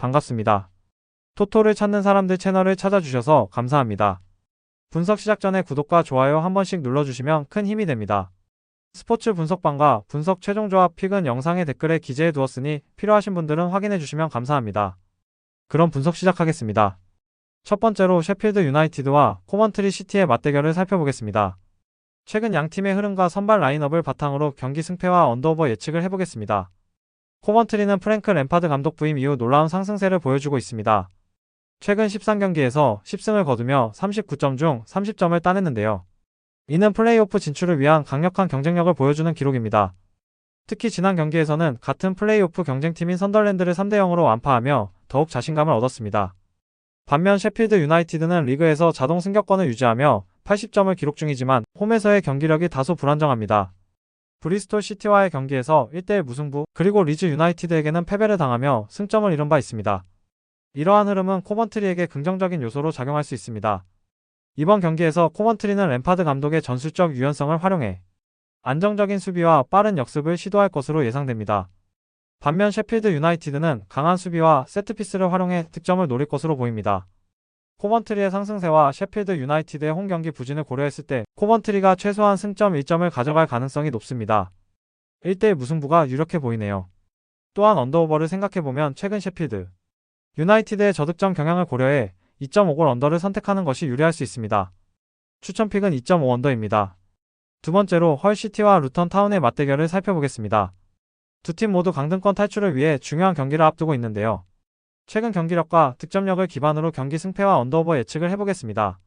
반갑습니다. 토토를 찾는 사람들 채널을 찾아주셔서 감사합니다. 분석 시작 전에 구독과 좋아요 한 번씩 눌러주시면 큰 힘이 됩니다. 스포츠 분석방과 분석 최종 조합 픽은 영상의 댓글에 기재해 두었으니 필요하신 분들은 확인해 주시면 감사합니다. 그럼 분석 시작하겠습니다. 첫 번째로 셰필드 유나이티드와 코먼트리 시티의 맞대결을 살펴보겠습니다. 최근 양 팀의 흐름과 선발 라인업을 바탕으로 경기 승패와 언더오버 예측을 해보겠습니다. 코먼트리는 프랭크 램파드 감독 부임 이후 놀라운 상승세를 보여주고 있습니다. 최근 13경기에서 10승을 거두며 39점 중 30점을 따냈는데요. 이는 플레이오프 진출을 위한 강력한 경쟁력을 보여주는 기록입니다. 특히 지난 경기에서는 같은 플레이오프 경쟁팀인 선덜랜드를 3대0으로 완파하며 더욱 자신감을 얻었습니다. 반면 셰필드 유나이티드는 리그에서 자동 승격권을 유지하며 80점을 기록 중이지만 홈에서의 경기력이 다소 불안정합니다. 브리스톨 시티와의 경기에서 1대1 무승부, 그리고 리즈 유나이티드에게는 패배를 당하며 승점을 잃은 바 있습니다. 이러한 흐름은 코먼트리에게 긍정적인 요소로 작용할 수 있습니다. 이번 경기에서 코먼트리는 램파드 감독의 전술적 유연성을 활용해 안정적인 수비와 빠른 역습을 시도할 것으로 예상됩니다. 반면 셰필드 유나이티드는 강한 수비와 세트피스를 활용해 득점을 노릴 것으로 보입니다. 코먼트리의 상승세와 셰필드 유나이티드의 홈경기 부진을 고려했을 때 코먼트리가 최소한 승점 1점을 가져갈 가능성이 높습니다. 1대1 무승부가 유력해 보이네요. 또한 언더오버를 생각해보면 최근 셰필드 유나이티드의 저득점 경향을 고려해 2.5골 언더를 선택하는 것이 유리할 수 있습니다. 추천픽은 2.5 언더입니다. 두 번째로 헐시티와 루턴 타운의 맞대결을 살펴보겠습니다. 두 팀 모두 강등권 탈출을 위해 중요한 경기를 앞두고 있는데요. 최근 경기력과 득점력을 기반으로 경기 승패와 언더오버 예측을 해보겠습니다.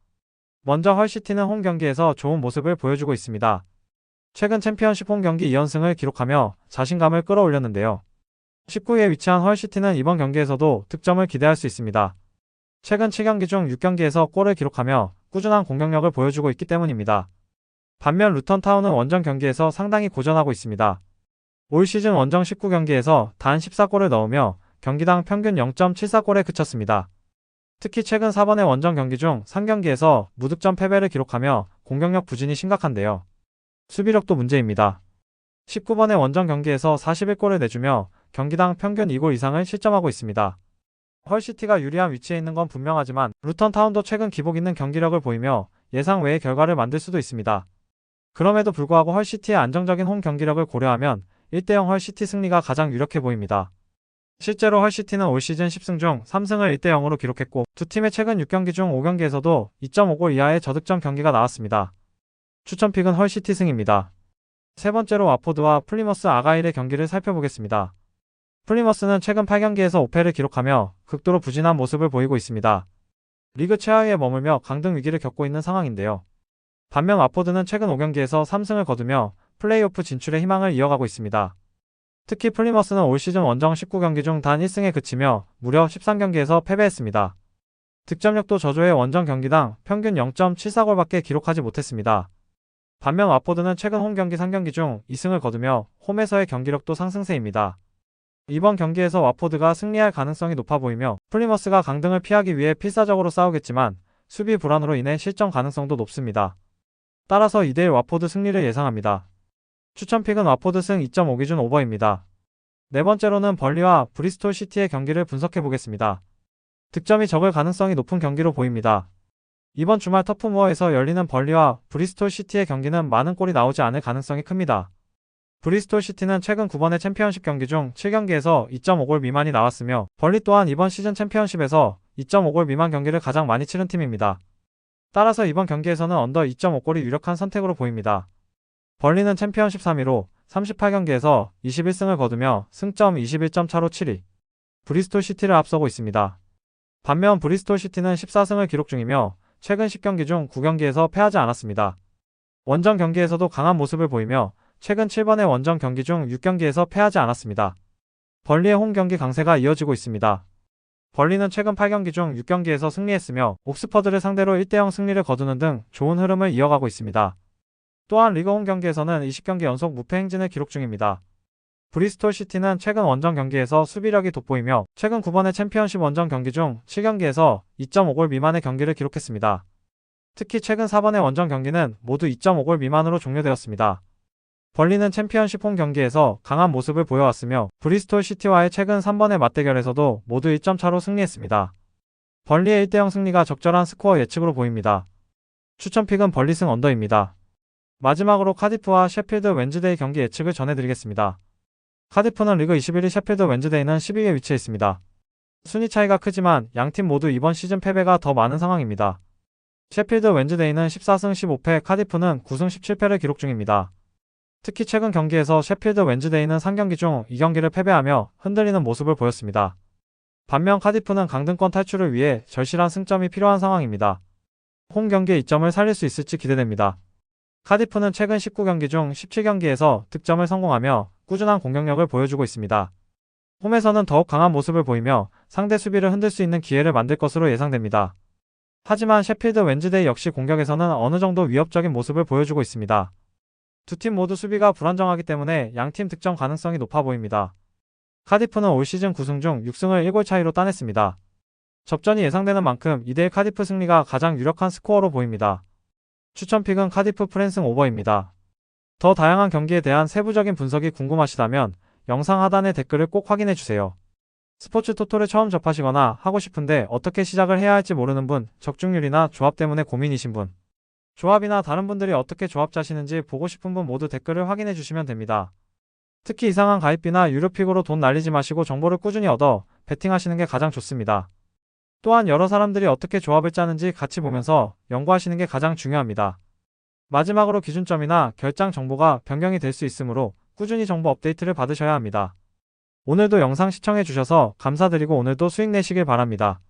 먼저 헐시티는 홈 경기에서 좋은 모습을 보여주고 있습니다. 최근 챔피언십 홈 경기 2연승을 기록하며 자신감을 끌어올렸는데요. 19위에 위치한 헐시티는 이번 경기에서도 득점을 기대할 수 있습니다. 최근 7경기 중 6경기에서 골을 기록하며 꾸준한 공격력을 보여주고 있기 때문입니다. 반면 루턴 타운은 원정 경기에서 상당히 고전하고 있습니다. 올 시즌 원정 19경기에서 단 14골을 넣으며 경기당 평균 0.74골에 그쳤습니다. 특히 최근 4번의 원정 경기 중 3경기에서 무득점 패배를 기록하며 공격력 부진이 심각한데요. 수비력도 문제입니다. 19번의 원정 경기에서 41골을 내주며 경기당 평균 2골 이상을 실점하고 있습니다. 헐시티가 유리한 위치에 있는 건 분명하지만 루턴 타운도 최근 기복 있는 경기력을 보이며 예상 외의 결과를 만들 수도 있습니다. 그럼에도 불구하고 헐시티의 안정적인 홈 경기력을 고려하면 1대0 헐시티 승리가 가장 유력해 보입니다. 실제로 헐시티는 올 시즌 10승 중 3승을 1대0으로 기록했고 두 팀의 최근 6경기 중 5경기에서도 2.5골 이하의 저득점 경기가 나왔습니다. 추천픽은 헐시티 승입니다. 세 번째로 와포드와 플리머스 아가일의 경기를 살펴보겠습니다. 플리머스는 최근 8경기에서 5패를 기록하며 극도로 부진한 모습을 보이고 있습니다. 리그 최하위에 머물며 강등 위기를 겪고 있는 상황인데요. 반면 와포드는 최근 5경기에서 3승을 거두며 플레이오프 진출의 희망을 이어가고 있습니다. 특히 플리머스는 올 시즌 원정 19경기 중 단 1승에 그치며 무려 13경기에서 패배했습니다. 득점력도 저조해 원정 경기당 평균 0.74골밖에 기록하지 못했습니다. 반면 와포드는 최근 홈 경기 3경기 중 2승을 거두며 홈에서의 경기력도 상승세입니다. 이번 경기에서 와포드가 승리할 가능성이 높아 보이며 플리머스가 강등을 피하기 위해 필사적으로 싸우겠지만 수비 불안으로 인해 실점 가능성도 높습니다. 따라서 2대1 와포드 승리를 예상합니다. 추천픽은 와포드 승 2.5 기준 오버입니다. 네 번째로는 벌리와 브리스톨 시티의 경기를 분석해보겠습니다. 득점이 적을 가능성이 높은 경기로 보입니다. 이번 주말 터프무어에서 열리는 벌리와 브리스톨 시티의 경기는 많은 골이 나오지 않을 가능성이 큽니다. 브리스톨 시티는 최근 9번의 챔피언십 경기 중 7경기에서 2.5골 미만이 나왔으며 벌리 또한 이번 시즌 챔피언십에서 2.5골 미만 경기를 가장 많이 치른 팀입니다. 따라서 이번 경기에서는 언더 2.5골이 유력한 선택으로 보입니다. 벌리는 챔피언십 3위로 38경기에서 21승을 거두며 승점 21점 차로 7위, 브리스톨 시티를 앞서고 있습니다. 반면 브리스톨 시티는 14승을 기록 중이며 최근 10경기 중 9경기에서 패하지 않았습니다. 원정 경기에서도 강한 모습을 보이며 최근 7번의 원정 경기 중 6경기에서 패하지 않았습니다. 벌리의 홈 경기 강세가 이어지고 있습니다. 벌리는 최근 8경기 중 6경기에서 승리했으며 옥스퍼드를 상대로 1대0 승리를 거두는 등 좋은 흐름을 이어가고 있습니다. 또한 리그 홈 경기에서는 20경기 연속 무패 행진을 기록 중입니다. 브리스톨 시티는 최근 원정 경기에서 수비력이 돋보이며 최근 9번의 챔피언십 원정 경기 중 7경기에서 2.5골 미만의 경기를 기록했습니다. 특히 최근 4번의 원정 경기는 모두 2.5골 미만으로 종료되었습니다. 벌리는 챔피언십 홈 경기에서 강한 모습을 보여왔으며 브리스톨 시티와의 최근 3번의 맞대결에서도 모두 1점 차로 승리했습니다. 벌리의 1대0 승리가 적절한 스코어 예측으로 보입니다. 추천픽은 벌리승 언더입니다. 마지막으로 카디프와 셰필드 웬즈데이 경기 예측을 전해드리겠습니다. 카디프는 리그 21위, 셰필드 웬즈데이는 12위에 위치해 있습니다. 순위 차이가 크지만 양팀 모두 이번 시즌 패배가 더 많은 상황입니다. 셰필드 웬즈데이는 14승 15패, 카디프는 9승 17패를 기록 중입니다. 특히 최근 경기에서 셰필드 웬즈데이는 3경기 중 2경기를 패배하며 흔들리는 모습을 보였습니다. 반면 카디프는 강등권 탈출을 위해 절실한 승점이 필요한 상황입니다. 홈 경기의 이점을 살릴 수 있을지 기대됩니다. 카디프는 최근 19경기 중 17경기에서 득점을 성공하며 꾸준한 공격력을 보여주고 있습니다. 홈에서는 더욱 강한 모습을 보이며 상대 수비를 흔들 수 있는 기회를 만들 것으로 예상됩니다. 하지만 셰필드 웬즈데이 역시 공격에서는 어느 정도 위협적인 모습을 보여주고 있습니다. 두 팀 모두 수비가 불안정하기 때문에 양팀 득점 가능성이 높아 보입니다. 카디프는 올 시즌 9승 중 6승을 1골 차이로 따냈습니다. 접전이 예상되는 만큼 2대1 카디프 승리가 가장 유력한 스코어로 보입니다. 추천픽은 카디프 프랜승 오버입니다. 더 다양한 경기에 대한 세부적인 분석이 궁금하시다면 영상 하단의 댓글을 꼭 확인해주세요. 스포츠 토토를 처음 접하시거나 하고 싶은데 어떻게 시작을 해야 할지 모르는 분, 적중률이나 조합 때문에 고민이신 분, 조합이나 다른 분들이 어떻게 조합 짜시는지 보고 싶은 분 모두 댓글을 확인해주시면 됩니다. 특히 이상한 가입비나 유료픽으로 돈 날리지 마시고 정보를 꾸준히 얻어 베팅하시는 게 가장 좋습니다. 또한 여러 사람들이 어떻게 조합을 짜는지 같이 보면서 연구하시는 게 가장 중요합니다. 마지막으로 기준점이나 결장 정보가 변경이 될 수 있으므로 꾸준히 정보 업데이트를 받으셔야 합니다. 오늘도 영상 시청해주셔서 감사드리고 오늘도 수익 내시길 바랍니다.